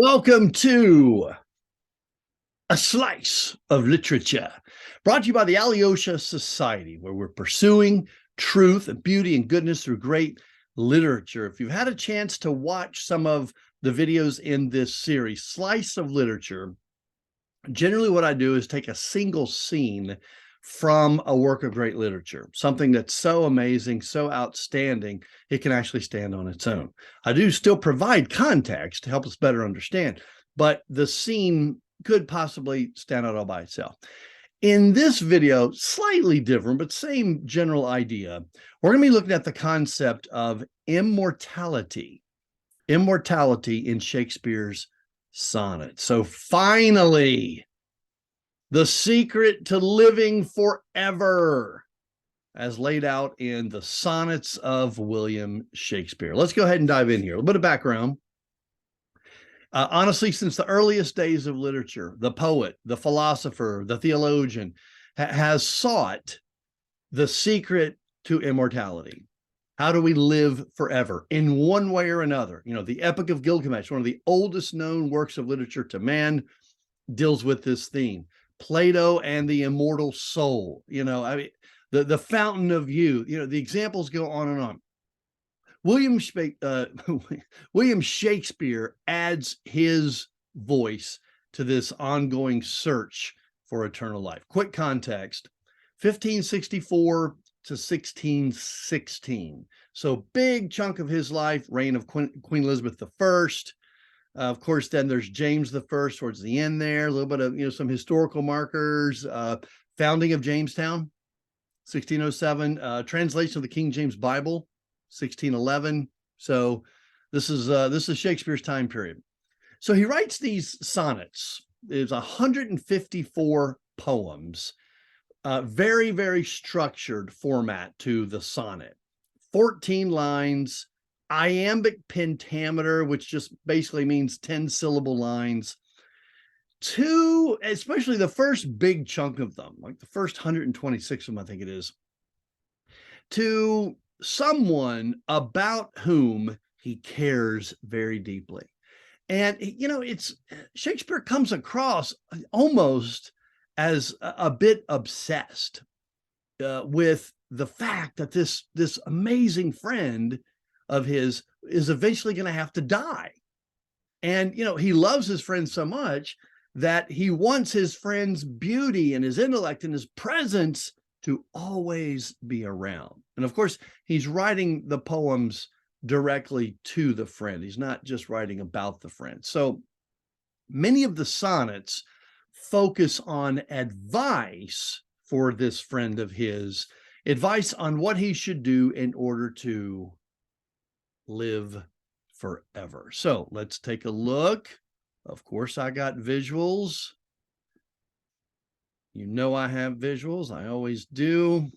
Welcome to A Slice of Literature, brought to you by the Alyosha Society, where we're pursuing truth and beauty and goodness through great literature. If you've had a chance to watch some of the videos in this series, Slice of Literature, generally what I do is take a single scene from a work of great literature, something that's so amazing, so outstanding, it can actually stand on its own. I do still provide context to help us better understand, but the scene could possibly stand out all by itself. In this video, slightly different, but same general idea, we're going to be looking at the concept of immortality in Shakespeare's sonnets. So finally, the secret to living forever, as laid out in the Sonnets of William Shakespeare. Let's go ahead and dive in here. A little bit of background. Honestly, since the earliest days of literature, the poet, the philosopher, the theologian has sought the secret to immortality. How do we live forever in one way or another? You know, the Epic of Gilgamesh, one of the oldest known works of literature to man, deals with this theme. Plato and the immortal soul, I mean, the fountain of youth, the examples go on and on. William Shakespeare adds his voice to this ongoing search for eternal life. Quick context, 1564 to 1616. So big chunk of his life, reign of Queen Elizabeth I. Of course, then there's James I towards the end there, a little bit of, some historical markers, founding of Jamestown, 1607, translation of the King James Bible, 1611. So this is Shakespeare's time period. So he writes these sonnets. There's 154 poems, very, very structured format to the sonnet, 14 lines, iambic pentameter, which just basically means 10-syllable lines. Two, especially the first big chunk of them, like the first 126 of them, I think it is, to someone about whom he cares very deeply. And, it's Shakespeare comes across almost as a bit obsessed with the fact that this amazing friend of his is eventually going to have to die. And, he loves his friend so much that he wants his friend's beauty and his intellect and his presence to always be around. And of course, he's writing the poems directly to the friend. He's not just writing about the friend. So many of the sonnets focus on advice for this friend of his, advice on what he should do in order to live forever. So let's take a look. Of course, I got visuals. I have visuals. I always do.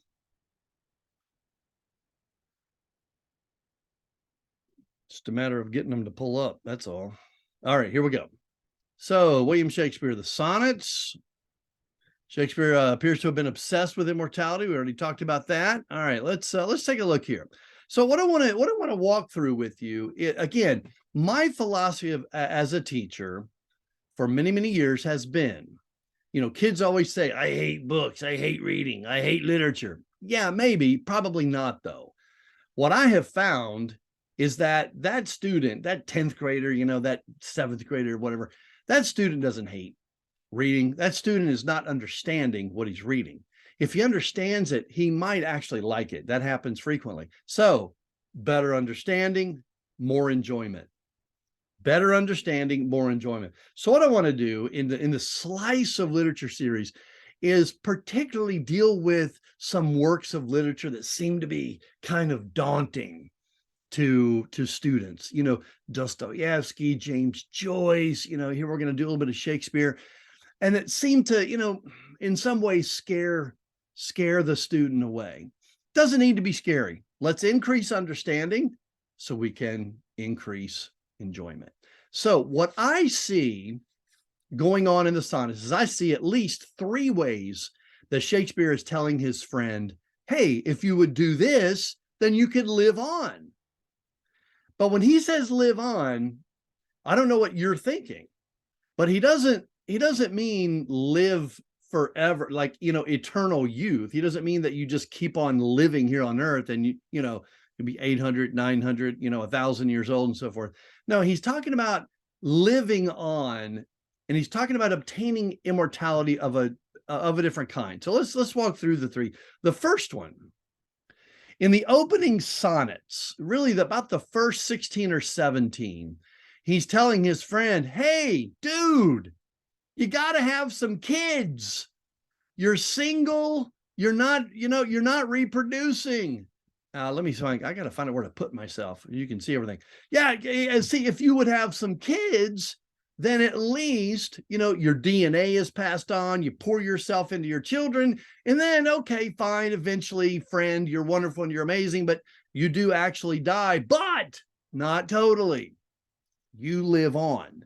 Just a matter of getting them to pull up. That's all. All right, here we go. So William Shakespeare, the sonnets. Shakespeare appears to have been obsessed with immortality. We already talked about that. All right, let's take a look here. So what I want to walk through with you, again, my philosophy as a teacher for many, many years has been, kids always say, I hate books, I hate reading, I hate literature. Yeah, maybe, probably not though. What I have found is that student, that 10th grader, that 7th grader, whatever, that student doesn't hate reading. That student is not understanding what he's reading. If he understands it, he might actually like it. That happens frequently. So better understanding, more enjoyment. Better understanding, more enjoyment. So what I want to do in the Slice of Literature series is particularly deal with some works of literature that seem to be kind of daunting to students. Dostoevsky, James Joyce, here we're going to do a little bit of Shakespeare. And it seemed to, in some ways scare the student away. Doesn't need to be scary. Let's increase understanding so we can increase enjoyment. So what I see going on in the sonnets is I see at least 3 ways that Shakespeare is telling his friend, hey, if you would do this, then you could live on. But when he says live on, I don't know what you're thinking, but he doesn't mean live forever, like, eternal youth. He doesn't mean that you just keep on living here on earth and you'll be 800, 900, 1,000 years old and so forth. No, he's talking about living on, and he's talking about obtaining immortality of a different kind. So let's walk through the three. The first one, in the opening sonnets, really about the first 16 or 17, he's telling his friend, hey, dude, you got to have some kids. You're single. You're not reproducing. Let me find, I got to find out where to put myself. You can see everything. Yeah. See, if you would have some kids, then at least, your DNA is passed on. You pour yourself into your children, and then, okay, fine. Eventually, friend, you're wonderful and you're amazing, but you do actually die, but not totally. You live on.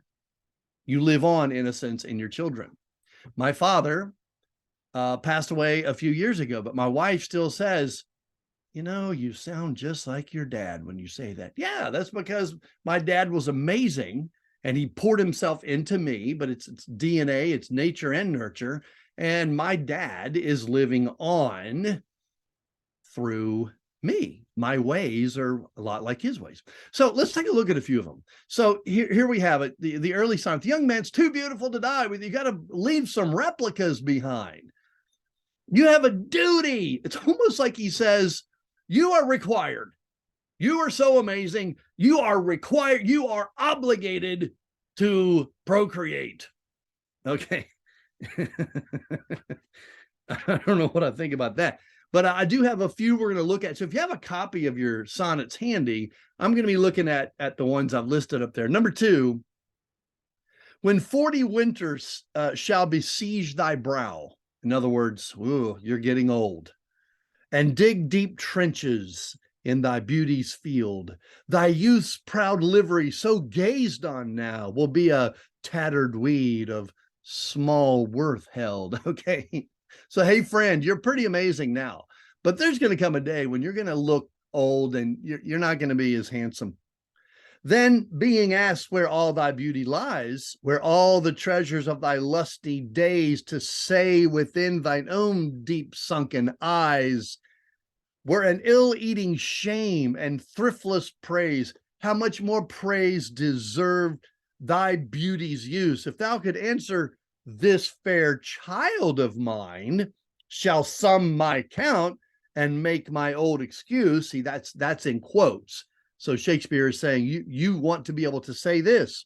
You live on, in a sense, in your children. My father passed away a few years ago, but my wife still says, you sound just like your dad when you say that. Yeah, that's because my dad was amazing and he poured himself into me, but it's DNA, it's nature and nurture. And my dad is living on through me. My ways are a lot like his ways. So let's take a look at a few of them. So here we have it. The early sonnet. The young man's too beautiful to die with. You got to leave some replicas behind. You have a duty. It's almost like he says, you are required. You are so amazing. You are required. You are obligated to procreate. Okay. I don't know what I think about that, but I do have a few we're going to look at. So if you have a copy of your sonnets handy, I'm going to be looking at the ones I've listed up there. Number 2, when 40 winters shall besiege thy brow. In other words, you're getting old. And dig deep trenches in thy beauty's field. Thy youth's proud livery, so gazed on now, will be a tattered weed of small worth held. Okay. So, hey, friend, you're pretty amazing now, but there's going to come a day when you're going to look old and you're not going to be as handsome. Then, being asked where all thy beauty lies, where all the treasures of thy lusty days, to say within thine own deep sunken eyes, were an ill-eating shame and thriftless praise, how much more praise deserved thy beauty's use? If thou could answer this fair child of mine, shall sum my count and make my old excuse. See, that's in quotes. So Shakespeare is saying, you want to be able to say this,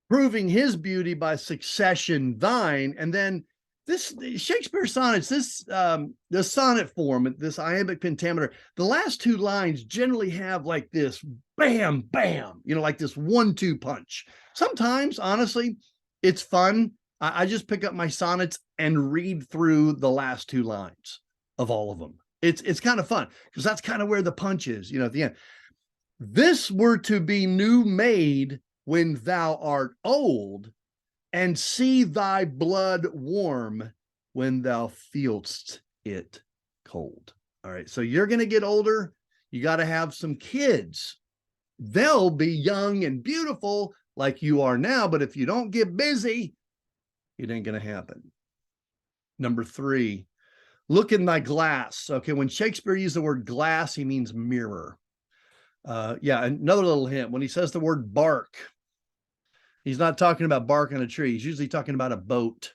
proving his beauty by succession thine. And then this Shakespeare sonnets, the sonnet form, this iambic pentameter, the last 2 lines generally have like this bam, bam, like this 1-2 punch. Sometimes, honestly, it's fun. I just pick up my sonnets and read through the last 2 lines of all of them. It's kind of fun because that's kind of where the punch is, at the end. This were to be new made when thou art old, and see thy blood warm when thou feelst it cold. All right. So you're going to get older. You got to have some kids. They'll be young and beautiful like you are now. But if you don't get busy, it ain't going to happen. Number 3, look in thy glass. Okay. When Shakespeare used the word glass, he means mirror. Another little hint. When he says the word bark, he's not talking about bark on a tree. He's usually talking about a boat.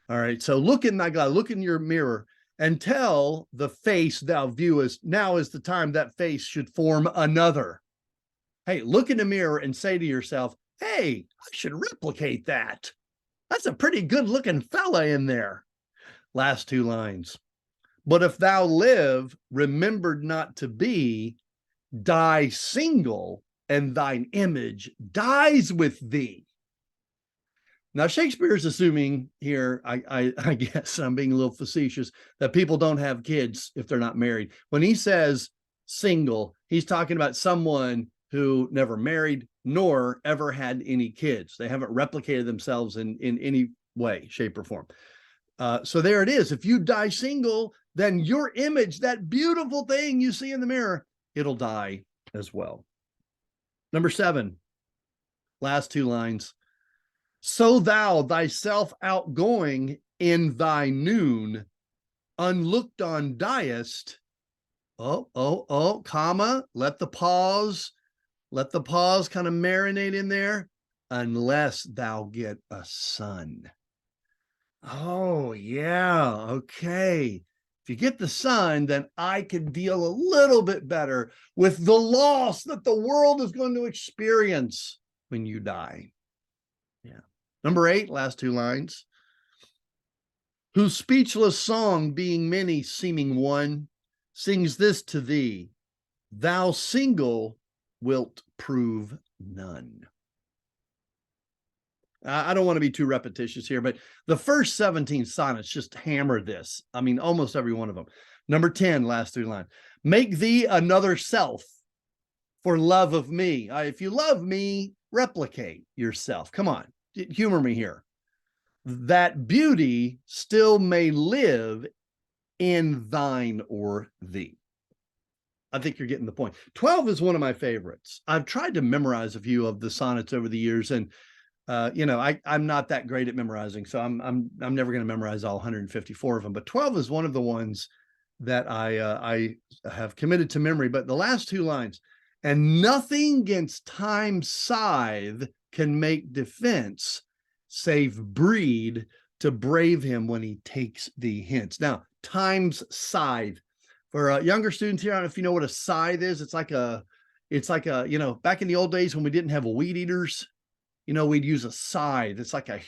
All right. So look in thy glass, look in your mirror, and tell the face thou viewest, now is the time that face should form another. Hey, look in the mirror and say to yourself, hey, I should replicate that. That's a pretty good looking fella in there. Last 2 lines. But if thou live, remembered not to be, die single, and thine image dies with thee. Now, Shakespeare is assuming here, I guess I'm being a little facetious, that people don't have kids if they're not married. When he says single, he's talking about someone who never married nor ever had any kids. They haven't replicated themselves in any way, shape, or form. So there it is. If you die single, then your image, that beautiful thing you see in the mirror, it'll die as well. Number 7, Last two lines. So thou thyself outgoing in thy noon, unlooked on diest. Comma, let the pause kind of marinate in there. Unless thou get a son. Oh, yeah. Okay. If you get the son, then I can deal a little bit better with the loss that the world is going to experience when you die. Yeah. Number 8, last two lines. Whose speechless song, being many, seeming one, sings this to thee, thou single wilt prove none. I don't want to be too repetitious here, but the first 17 sonnets just hammer this. I mean, almost every one of them. Number 10, last three lines. Make thee another self for love of me. If you love me, replicate yourself. Come on, humor me here. That beauty still may live in thine or thee. I think you're getting the point. 12 is one of my favorites. I've tried to memorize a few of the sonnets over the years, and I'm not that great at memorizing, so I'm never going to memorize all 154 of them. But 12 is one of the ones that I have committed to memory. But the last two lines, and nothing against time's scythe can make defense, save breed to brave him when he takes the hints. Now, time's scythe. For younger students here, I don't know if you know what a scythe is. It's like a, back in the old days when we didn't have weed eaters, we'd use a scythe. It's like it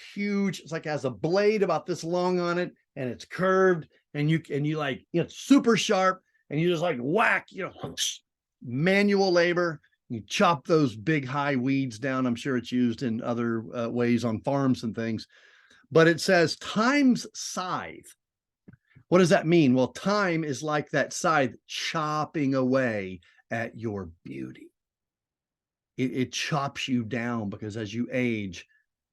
has a blade about this long on it, and it's curved, and you like, it's super sharp, and you just like whack, manual labor. You chop those big high weeds down. I'm sure it's used in other ways on farms and things, but it says time's scythe. What does that mean? Well, time is like that scythe chopping away at your beauty. It chops you down, because as you age,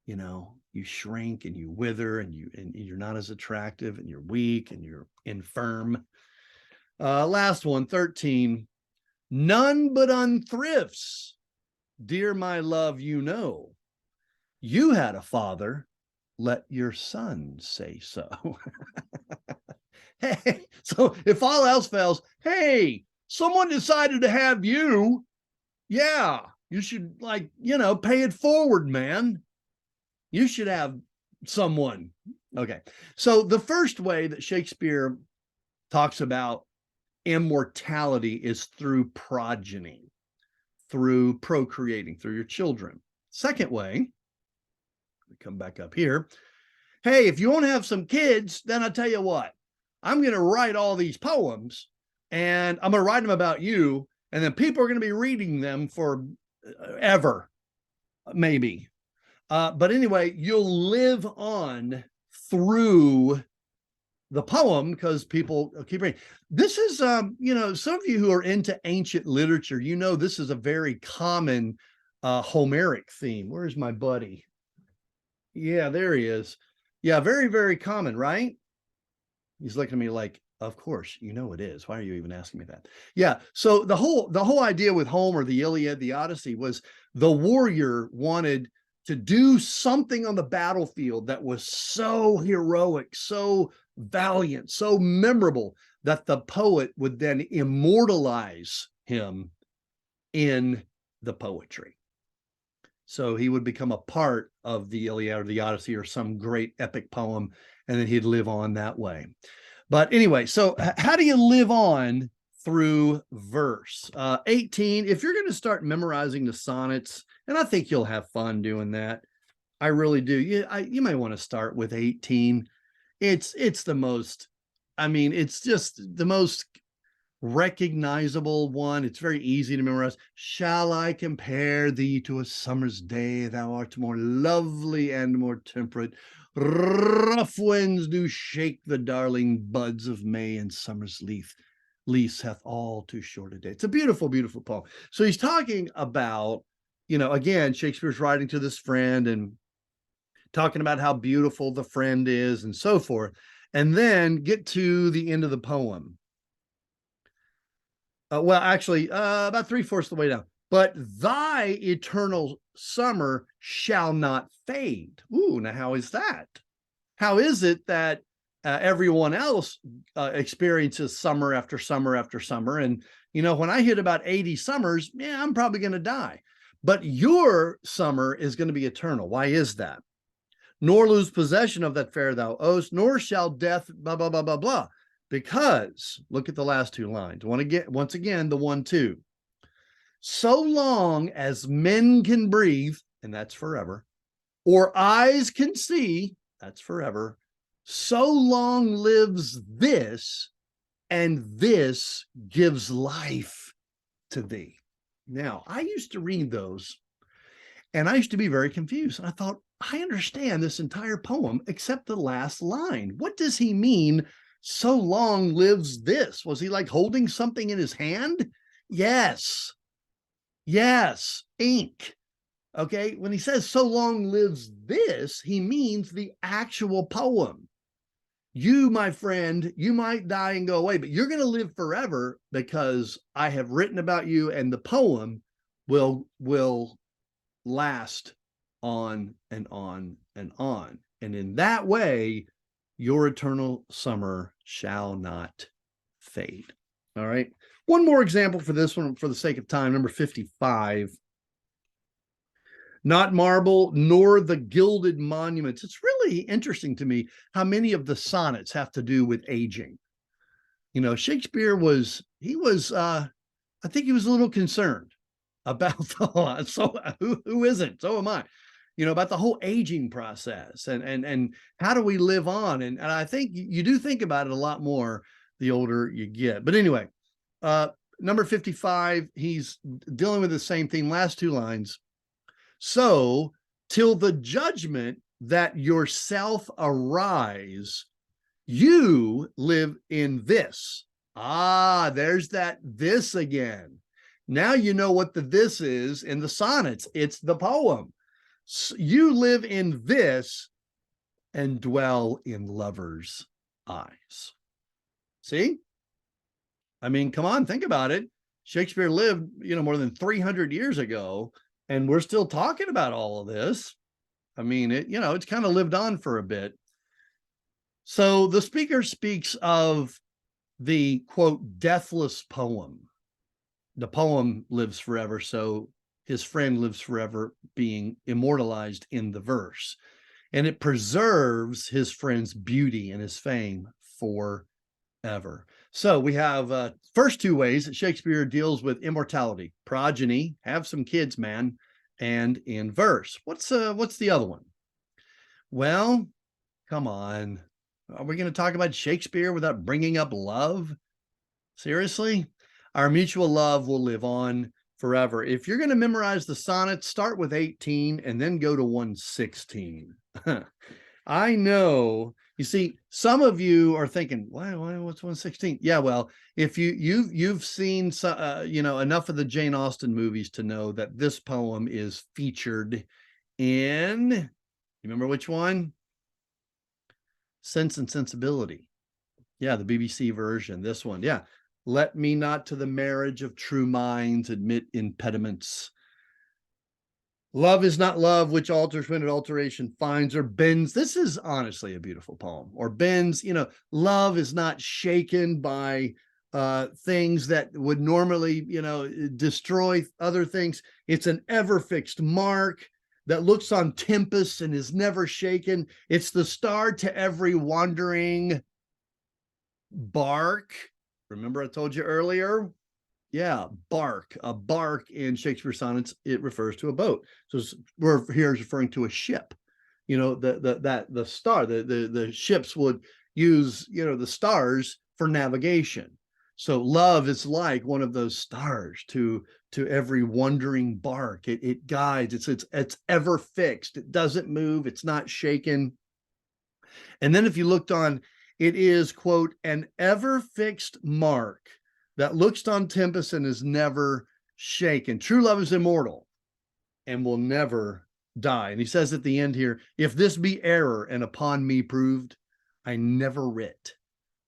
you shrink and you wither, and you're not as attractive, and you're weak and you're infirm. Last one, 13. None but unthrifts, dear my love, you had a father, let your son say so. Hey, so if all else fails, hey, someone decided to have you. Yeah, you should, pay it forward, man. You should have someone. Okay. So the first way that Shakespeare talks about immortality is through progeny, through procreating, through your children. Second way, we come back up here. Hey, if you want to have some kids, then I'll tell you what, I'm going to write all these poems, and I'm going to write them about you, and then people are going to be reading them for ever, maybe. But anyway, you'll live on through the poem because people keep reading. This is, some of you who are into ancient literature, this is a very common Homeric theme. Where's my buddy? Yeah, there he is. Yeah, very, very common, right? He's looking at me like, of course, it is. Why are you even asking me that? Yeah. So the whole idea with Homer, the Iliad, the Odyssey, was the warrior wanted to do something on the battlefield that was so heroic, so valiant, so memorable, that the poet would then immortalize him in the poetry. So he would become a part of the Iliad or the Odyssey or some great epic poem, and then he'd live on that way. But anyway, so how do you live on through verse? 18, if you're going to start memorizing the sonnets, and I think you'll have fun doing that, I really do. You might want to start with 18. It's the most, it's just the most recognizable one. It's very easy to memorize. Shall I compare thee to a summer's day? Thou art more lovely and more temperate. Rough winds do shake the darling buds of May, and summer's lease hath all too short a day. It's a beautiful, beautiful poem. So he's talking about, again, Shakespeare's writing to this friend and talking about how beautiful the friend is and so forth. And then get to the end of the poem. About 3/4 of the way down. but thy eternal summer shall not fade. Ooh, now how is that? How is it that everyone else experiences summer after summer after summer? And, when I hit about 80 summers, yeah, I'm probably going to die. But your summer is going to be eternal. Why is that? Nor lose possession of that fair thou owest, nor shall death, blah, blah, blah, blah, blah. Because, look at the last two lines. Once again, the 1-2. So long as men can breathe, and that's forever, or eyes can see, that's forever, so long lives this, and this gives life to thee. Now, I used to read those, and I used to be very confused. And I thought, I understand this entire poem except the last line. What does he mean, so long lives this? Was he like holding something in his hand? Yes. Yes, ink. Okay, when he says so long lives this, he means the actual poem. You, my friend, you might die and go away, but you're going to live forever because I have written about you, and the poem will last on and on and on. And in that way, your eternal summer shall not fade. All right. One more example for this one, for the sake of time, number 55. Not marble, nor the gilded monuments. It's really interesting to me how many of the sonnets have to do with aging. Shakespeare I think he was a little concerned about so who isn't? So am I. About the whole aging process and how do we live on? And I think you do think about it a lot more the older you get. But anyway, number 55, he's dealing with the same theme, last two lines. So till the judgment that yourself arise, you live in this. Ah, there's that this again. Now you know what the this is in the sonnets. It's the poem. So you live in this and dwell in lovers' eyes. See? I mean, come on, think about it. Shakespeare lived, more than 300 years ago, and we're still talking about all of this. I mean, it's kind of lived on for a bit. So the speaker speaks of the, quote, deathless poem. The poem lives forever, so his friend lives forever, being immortalized in the verse. And it preserves his friend's beauty and his fame forever. So we have first two ways that Shakespeare deals with immortality: progeny, have some kids, man, and in verse. What's the other one? Well, come on. Are we going to talk about Shakespeare without bringing up love? Seriously? Our mutual love will live on forever. If you're going to memorize the sonnets, start with 18 and then go to 116. I know. You see, some of you are thinking, why what's 116? Yeah, well, if you've seen enough of the Jane Austen movies to know that this poem is featured in, you remember which one? Sense and Sensibility. Yeah, the BBC version, this one. Yeah. Let me not to the marriage of true minds admit impediments. Love is not love, which alters when an alteration finds or bends. This is honestly a beautiful poem. Or bends, love is not shaken by things that would normally, destroy other things. It's an ever fixed mark that looks on tempests and is never shaken. It's the star to every wandering bark. Remember I told you earlier? Yeah, bark. A bark in Shakespeare sonnets, it refers to a boat. So we're here is referring to a ship. The star, the ships would use, the stars for navigation. So love is like one of those stars to every wandering bark. It guides. It's ever fixed. It doesn't move. It's not shaken. And then if you looked on, it is, quote, an ever fixed mark that looks on tempest and is never shaken. True love is immortal and will never die. And he says at the end here, if this be error and upon me proved, I never writ,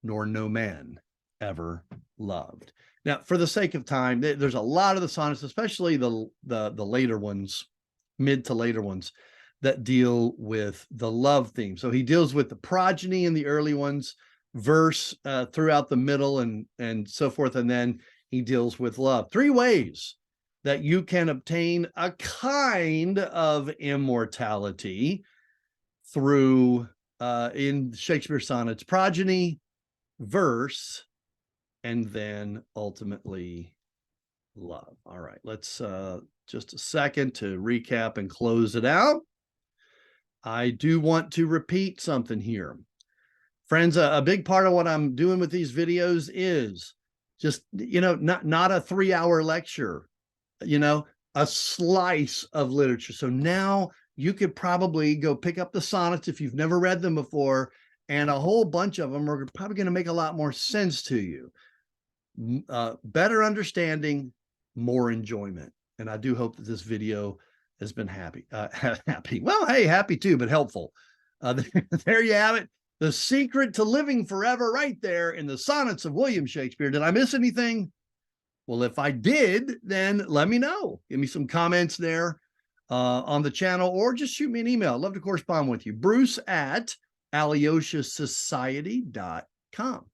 nor no man ever loved. Now, for the sake of time, there's a lot of the sonnets, especially the later ones, mid to later ones, that deal with the love theme. So he deals with the progeny in the early ones, verse throughout the middle, and so forth, and then he deals with love. 3 ways that you can obtain a kind of immortality through in Shakespeare sonnets: progeny, verse, and then ultimately love. All right, let's just a second to recap and close it out. I do want to repeat something here. Friends, a big part of what I'm doing with these videos is just, not a 3-hour lecture, a slice of literature. So now you could probably go pick up the sonnets if you've never read them before, and a whole bunch of them are probably going to make a lot more sense to you. Better understanding, more enjoyment. And I do hope that this video has been happy. Well, hey, happy too, but helpful. There you have it. The secret to living forever, right there in the sonnets of William Shakespeare. Did I miss anything? Well, if I did, then let me know. Give me some comments there on the channel, or just shoot me an email. I'd love to correspond with you. Bruce@AlyoshaSociety.com.